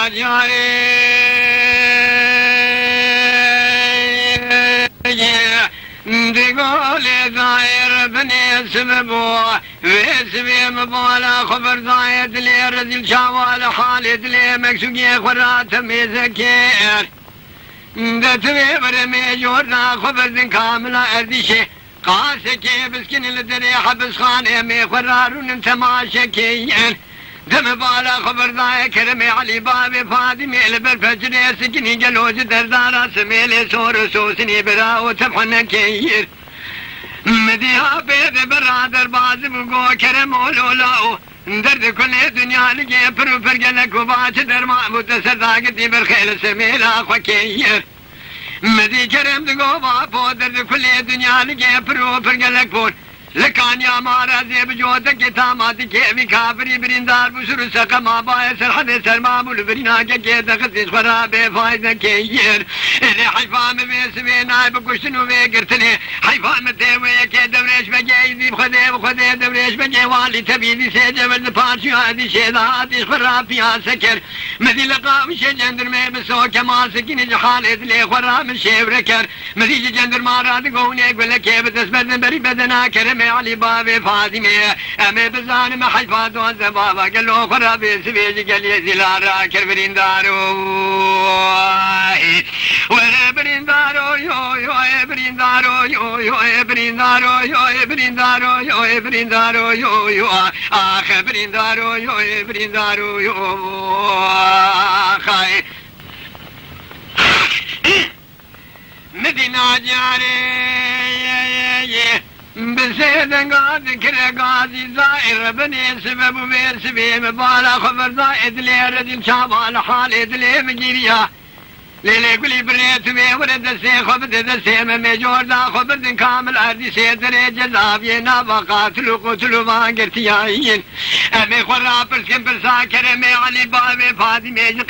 ناجاري تقول ظاهر بني سببو ويسبي مبولا خبر ضايد لي رزل شاوال خالد لي مكسوكي خرات ميزكير دتوي برمي جورنا خبر ذن كاملا اردشي قاسكي بسكن الدري حبس خاني مي خرارون تماشكيين دم بالا خبر ضاي كرمي علي بابي فاطمي البرفجر سكني جلوز دردارا سميلي سور سوسني براو تبحن كير مديها بيد برادر بازم قو كرم ولولاو درد كل دنيا لقي برو فرقلك وباش درما متسرداقتي بالخيل سميلا خو كير مدي كرم دقو بابو درد كل دنيا لقي برو فرقلك بون لكان يا مارازي بجودك تاماتي كيفي كافري بريندار بسر سقما بايس الحدث المامول برينا كيد خسيس خرابي فايدة كيير اللي حيفان بيسوي نايب كشنو بيقرتني حيفان متوي كي دوريش بجي بخدي دوريش بجي والي تبيدي سيجا والبارشي هادي شيدا هادي خرابي سكر مدي لقام شي جندر مي بسو كما سكيني جحالت لي خرام شيبركر مدي جندر ماراد قوني يقول لك كيف تسبد بري بدنا كرم علي بابي فاطمة أمي بزاني ما حيفاد وانت بابا قال له خرابي سبيجي قال لي زلارا كربرين دارو وابرين دارو يو ابرين دارو يو ابرين دارو يو ابرين دارو يو ابرين دارو يو آخ ابرين دارو يو ابرين دارو يو آخ مدينة جاري بسيد قاضي كل قاضي زائر بني سبب وبيسبي مبالا خبر زائد لي رجل شابال حالد لي مجيريا ليلي قولي بريت بي ورد السي خبد السي مميجور دا خبر كامل أردي سيدري جزافي نافا قتلو قتلو ما قرتيايين أمي خراب برسكن برسا كرمي علي بابي فاطمة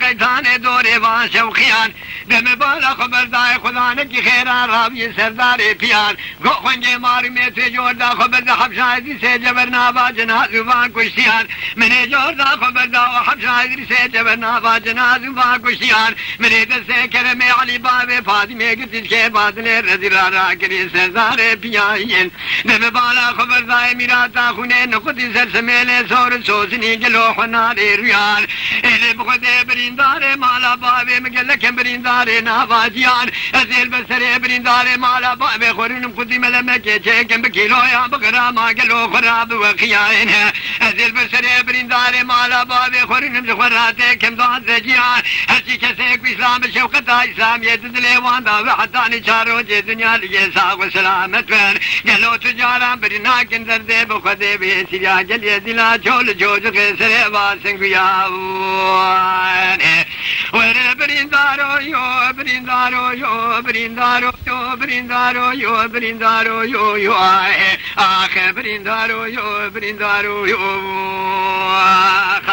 قيتان دوري وان شوخيان دم بالا خبر داي خدانك خيرا رابي سرداري بيان خونجي ماري ميتي جور دا خبر دا حبشايدي سي جبرنا با جنازو وان كشتيان مني جور دا خبر دا وحبشايدي سي جبرنا با جنازو وان كشتيان مني دسي كرمي علي بابي فاطمة قتل كي باطني رزيرا كري سرداري بيان دم بالا خبر داي ميراتا خونين قدي سرسميلي سور سوسني جلو حناري ريان إلي بخدي برينداري مالا بابي مقلك برينداري نافاتيان أزيل بسري برينداري مالا بابي خورين قدي ملمكي چيكن بكيلو يا بقرا ما قلو خراب وخيائن أزيل بسري برينداري مالا بابي خورين بخوراتي كم ضاد زجيان هسي كسيك بإسلام الشوقتا إسلام يتدلي واندا وحطاني شارو جي دنيا لجي ساق وسلامت فين قلو تجارا برناكن دردي بخدي بيسيا جلي دلا جول جوج غسري باسنگ ياوان ور بريندارو يو بريندارو يو بريندارو يو بريندارو يو بريندارو يو آخ بريندارو يو بريندارو يو آخ